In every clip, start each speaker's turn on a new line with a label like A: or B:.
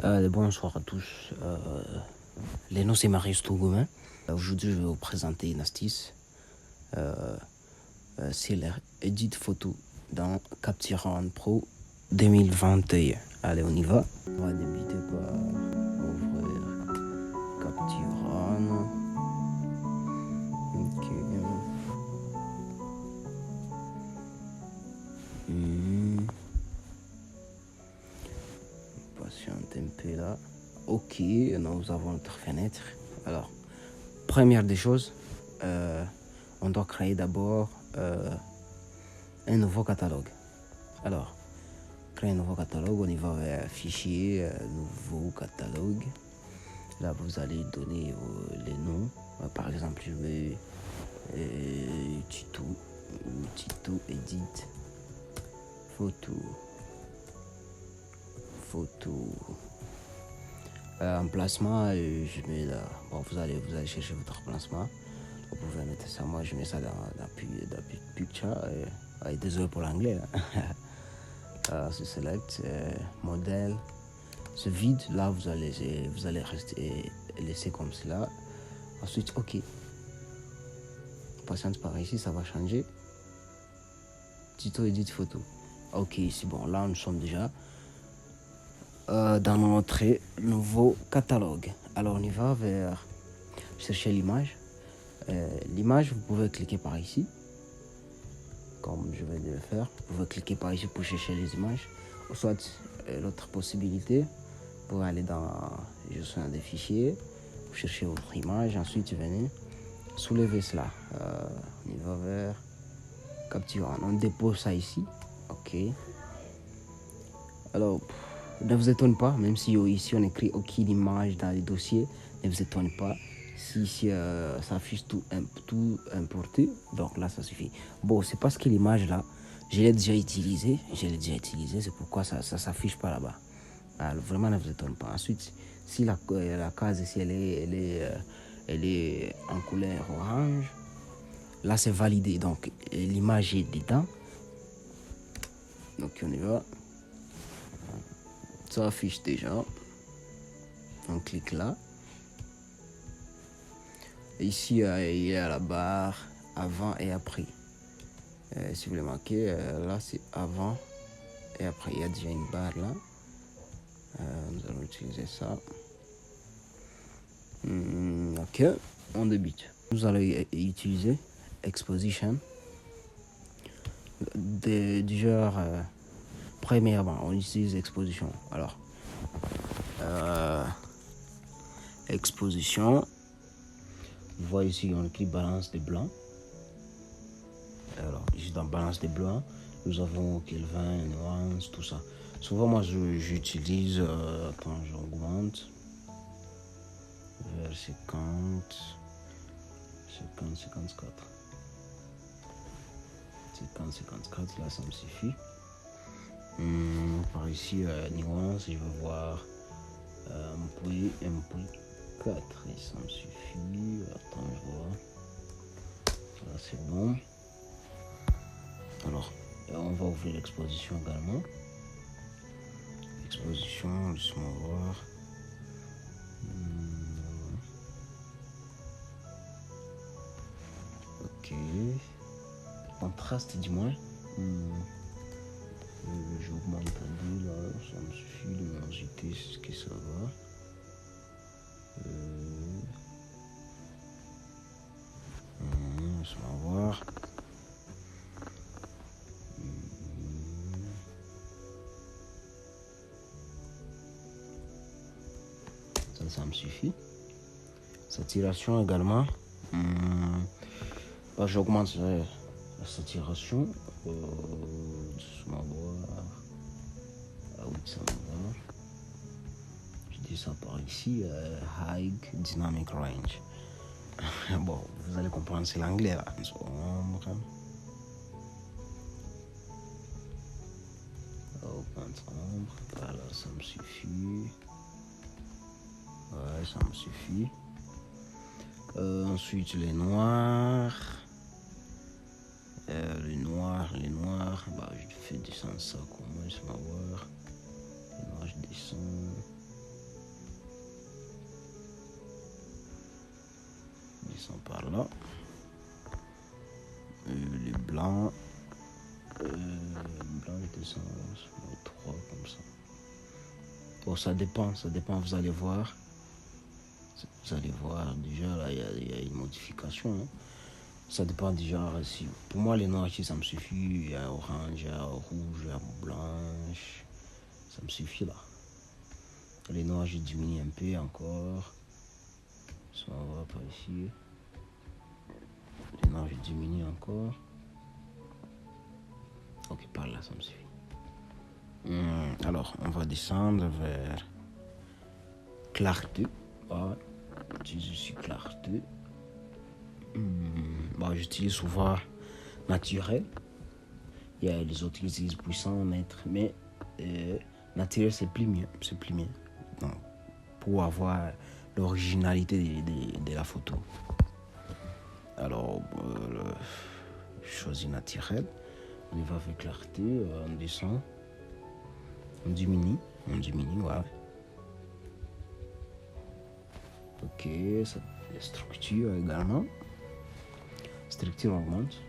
A: Bonsoir à tous. Les noms c'est Marius Tougomin. Aujourd'hui, je vais vous présenter une astuce. C'est l'edit photo dans Capture One Pro 2021. Allez, on y va. On va débuter par ouvrir Capture One. Ok. Patiente un peu là. Ok, nous avons notre fenêtre. Alors, première des choses, on doit créer d'abord un nouveau catalogue. Alors, créer un nouveau catalogue, on y va vers fichier, nouveau catalogue. Là, vous allez donner les noms. Par exemple, je mets tuto edit, photo. Emplacement, je mets là. Bon, vous allez chercher votre emplacement. Vous pouvez mettre ça. Moi, je mets ça dans picture. Désolé pour l'anglais. C'est select modèle. Ce vide là, vous allez rester laisser comme cela. Ensuite, ok. Patiente par ici, ça va changer. Tuto edit photo. Ok, c'est bon. Là, nous sommes déjà dans notre nouveau catalogue. Alors on y va vers chercher l'image. L'image, vous pouvez cliquer par ici, comme je vais de le faire. Vous pouvez cliquer par ici pour chercher les images. Ou soit l'autre possibilité, pour aller dans gestion des fichiers, vous cherchez votre image, ensuite venez soulever cela. On y va vers Capture One. On dépose ça ici. Ok. Alors, ne vous étonnez pas, même si ici on écrit OK l'image dans les dossiers, ne vous étonnez pas si ça affiche tout importé. Donc là, ça suffit. Bon, c'est parce que l'image là, je l'ai déjà utilisée. C'est pourquoi ça s'affiche pas là-bas. Alors, vraiment, ne vous étonnez pas. Ensuite, si la case ici, elle est en couleur orange, là, c'est validé. Donc, l'image est dedans. Donc, on y va. Ça affiche déjà. On clique là. Ici, il y a la barre avant et après. Si vous voulez marquer, là c'est avant et après. Il y a déjà une barre là. Nous allons utiliser ça. Ok, on débute. Nous allons utiliser Exposition. Du genre, premièrement, on utilise Exposition. Alors, Exposition. Vous voyez ici, on écrit balance des blancs. Alors, ici dans balance des blancs, nous avons Kelvin, nuance, tout ça. Souvent, moi, j'utilise, attends, j'augmente vers 54. 54, là, ça me suffit. Par ici, nuance, je veux voir un point 4, et ça me suffit. Attends, je vois. Là, c'est bon. Alors, on va ouvrir l'exposition également. Exposition, laisse-moi voir. Ok. Contraste, dis-moi. J'augmente à 2 là, ça me suffit. Luminosité, c'est ce que ça va. Laisse-moi voir. Ça me suffit. Saturation également. J'augmente la saturation. Laisse-moi voir. Ah oui, ça me va. Je dis ça par ici. High Dynamic Range. Bon, vous allez comprendre, c'est l'anglais là. Voilà, ça me suffit. Ouais, ça me suffit. Ensuite, les noirs. Les noirs. Bah, je fais descendre ça comment, laisse-moi voir. Les noirs, je descends. descend par là. Les blancs, je descends sur 3 comme ça. Bon, ça dépend, vous allez voir. Vous allez voir, déjà, là, il y a une modification. Hein. Ça dépend déjà. Si, pour moi, les noirs, ça me suffit. Il y a orange, il y a rouge, il y a blanche. Ça me suffit, là. Les noirs, je diminue un peu encore. Ça va par ici. Les noirs, je diminue encore. Ok, par là, ça me suffit. Alors, on va descendre vers clarté. Voilà. J'utilise clarté. J'utilise souvent naturel. Il y a les autres qui utilisent puissant, maître, mais naturel, c'est plus mieux. Donc, pour avoir l'originalité de la photo. Alors, je choisis naturel. On y va avec clarté, on descend. On diminue, voilà. Ok, ça, la structure également. Structure augmente.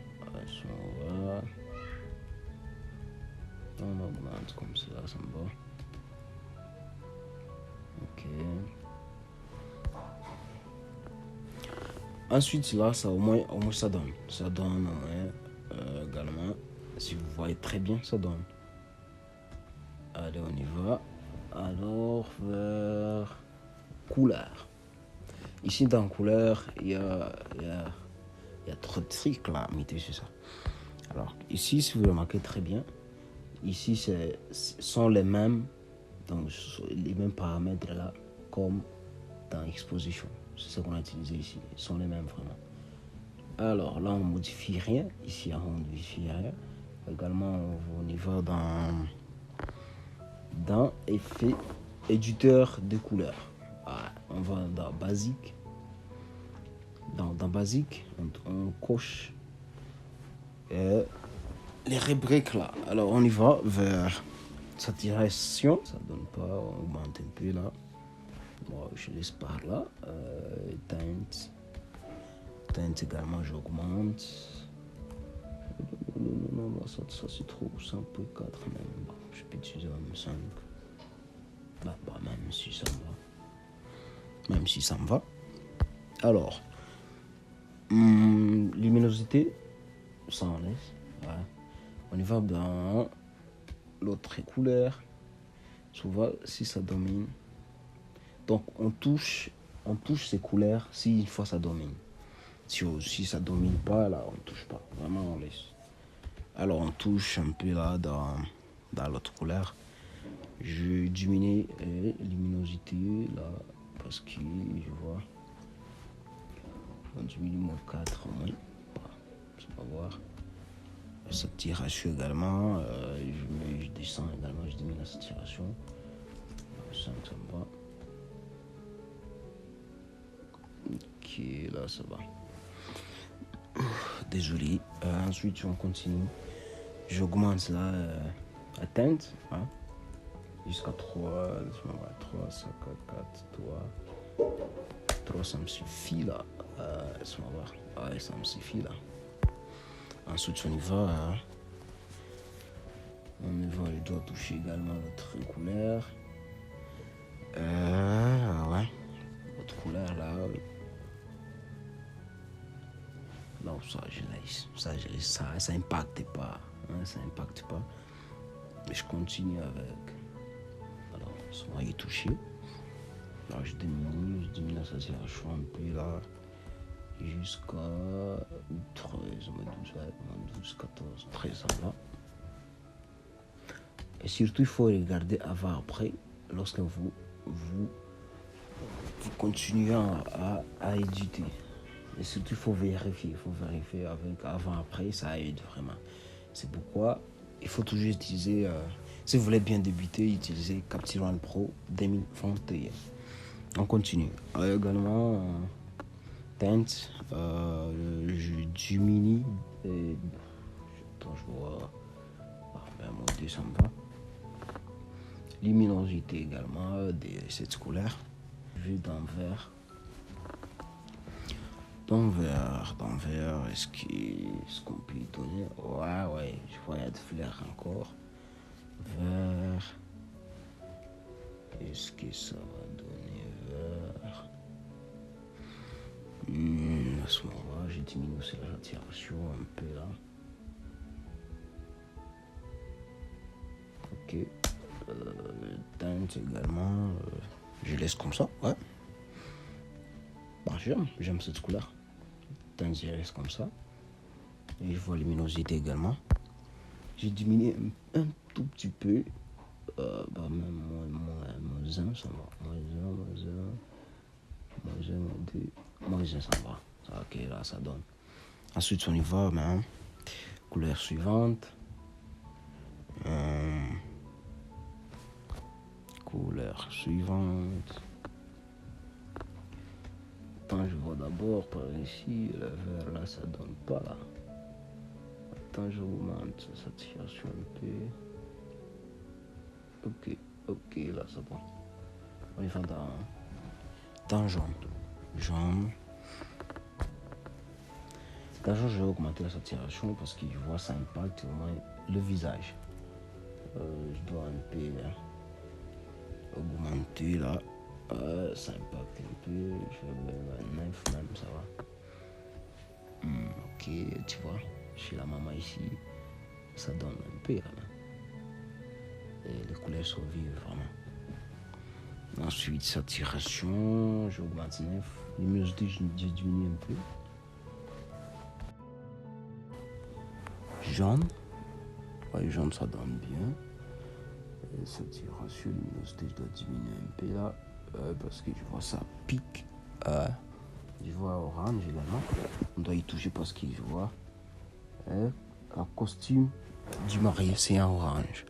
A: On augmente comme ça, ça me va. Ok. Ensuite, là, ça au moins ça donne. Ça donne au moins également. Si vous voyez très bien, ça donne. Allez, on y va. Alors, vers couleur. Ici, dans couleur, il y a trop de trucs là, mettez sur ça. Alors, ici, si vous remarquez très bien, ici, sont les mêmes, donc les mêmes paramètres là, comme dans exposition. C'est ce qu'on a utilisé ici. Ils sont les mêmes vraiment. Alors, là, on ne modifie rien. Ici, on ne modifie rien. Également, on y va dans effet éditeur de couleurs. On va dans basique. Dans basique, on coche les rubriques là. Alors on y va vers saturation. Ça donne pas, on augmente un peu là. Moi je laisse par là. Teinte également, j'augmente. Non, ça c'est trop. 5.4 même. Bon, je peux utiliser même 5. Même si ça me va. Alors, luminosité, ça en laisse. Ouais. On y va dans l'autre couleur. Souvent, si ça domine. Donc, on touche ces couleurs si une fois ça domine. Si ça domine pas, là, on touche pas. Vraiment, on laisse. Alors, on touche un peu là dans l'autre couleur. Je diminue la luminosité là parce que je vois. On diminue mon 4 au moins. On va voir. La saturation également. Je descends également, je diminue la saturation. 5, ça me va. Ok, là ça va. Désolé. Ensuite, on continue. J'augmente là la teinte. Hein, jusqu'à 3. 3, 5, 4, 3. 3, ça me suffit là. Laisse-moi voir. Ouais, ça me suffit là. Ensuite, on y va. Il doit toucher également l'autre couleur. Ouais. L'autre couleur là. Non, ça je laisse. Ça impacte pas. Hein, ça impacte pas. Mais je continue avec. Alors, soit il est touché. Alors, je diminue la saturation un peu là. Jusqu'à 13, 12, 14, 13, ça va. Et surtout, il faut regarder avant-après lorsque vous continuez à éditer. Et surtout, il faut vérifier avec avant-après, ça aide vraiment. C'est pourquoi il faut toujours utiliser, si vous voulez bien débuter, utilisez Capture One Pro 2021. On continue. Également, teinte, je diminue. Attends, je vois. Mon ça me va. Luminosité également de cette couleur. Vue d'envers. D'envers, est-ce qu'on peut y donner? Ouais, je vois, il y a de fleurs encore. Vert. Est-ce que ça va donner vert? À ce moment-là, j'ai diminué aussi la saturation un peu là. Ok. Teinte également. Je laisse comme ça, ouais. Bah, j'aime cette couleur. Teinte, je laisse comme ça. Et je vois luminosité également. J'ai diminué un tout petit peu. Même moins 1, ça va. Moins 2. Moins 1, ça va. Ok, là, ça donne. Ensuite, on y va, hein. Couleur suivante. Couleur suivante. Attends, je vois d'abord par ici. Le vert, là, ça donne pas, là. Attends, je augmente sa saturation un peu. Ok, là, ça va. On y va dans jaune. Jaune. Quand je vais augmenter la saturation parce que je vois ça impacte au moins le visage. Je dois un peu augmenter là. Ça impacte un peu. Je vais 9 même, ça va. Ok, tu vois, chez la maman ici, ça donne un peu là. Et les couleurs sont vives vraiment. Ensuite, saturation, j'augmente 9. Luminosité, je diminue un peu. Jaune. Ouais, jaune, ça donne bien. Et saturation, luminosité, je dois diminuer un peu là. Parce que je vois ça pique. Je vois orange également. On doit y toucher parce que je vois un costume du marié, c'est un orange.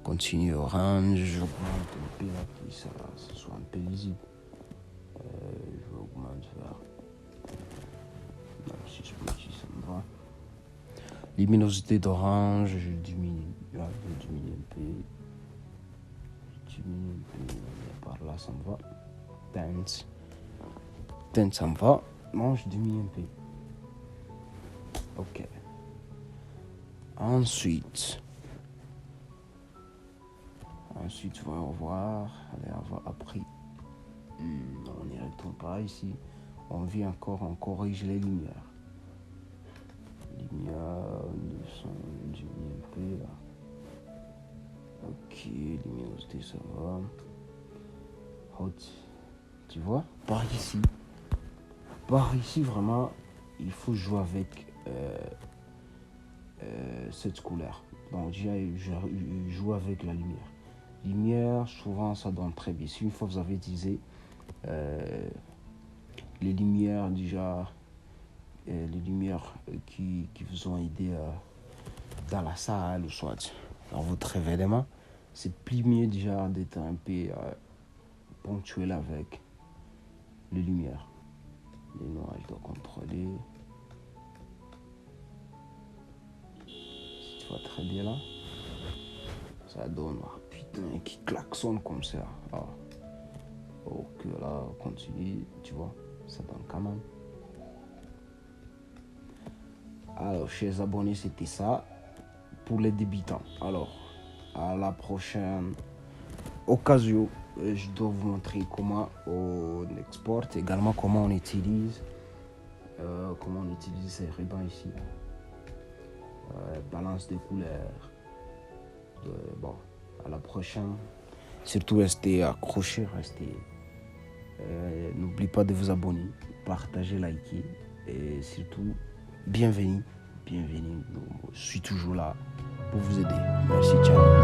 A: Continue orange, j'augmente un peu là pour que ça soit un peu lisible. Je vais augmenter vers. Si je peux, si ça me va. Luminosité d'orange, je diminue. Là, je diminue un peu. Par là, ça me va. Teinte, ça me va. Non, je diminue un peu. Ok. Ensuite, on va voir. Allez, après. On n'y retourne pas ici. On vient encore, on corrige les lumières. Nous sommes diminués un peu là. Ok, luminosité, ça va. Tu vois, par ici vraiment, il faut jouer avec cette couleur. Donc déjà, je joue avec la lumière. Lumière, souvent, ça donne très bien. Si une fois vous avez utilisé les lumières déjà, les lumières qui vous ont aidé dans la salle ou soit dans votre événement, c'est plus mieux déjà d'être un peu ponctuel avec les lumières. Les noirs, je dois contrôler. Si tu vois très bien là, ça donne, putain, qui klaxonne comme ça. Ok, là, on continue, tu vois, ça donne quand même. Alors, chers abonnés, c'était ça pour les débutants. Alors, à la prochaine occasion, je dois vous montrer comment on exporte, également comment on utilise ces rubans ici. Balance de couleurs. Bon, à la prochaine. Surtout restez accrochés, n'oubliez pas de vous abonner, partager, liker et surtout bienvenue. Je suis toujours là pour vous aider. Merci, ciao.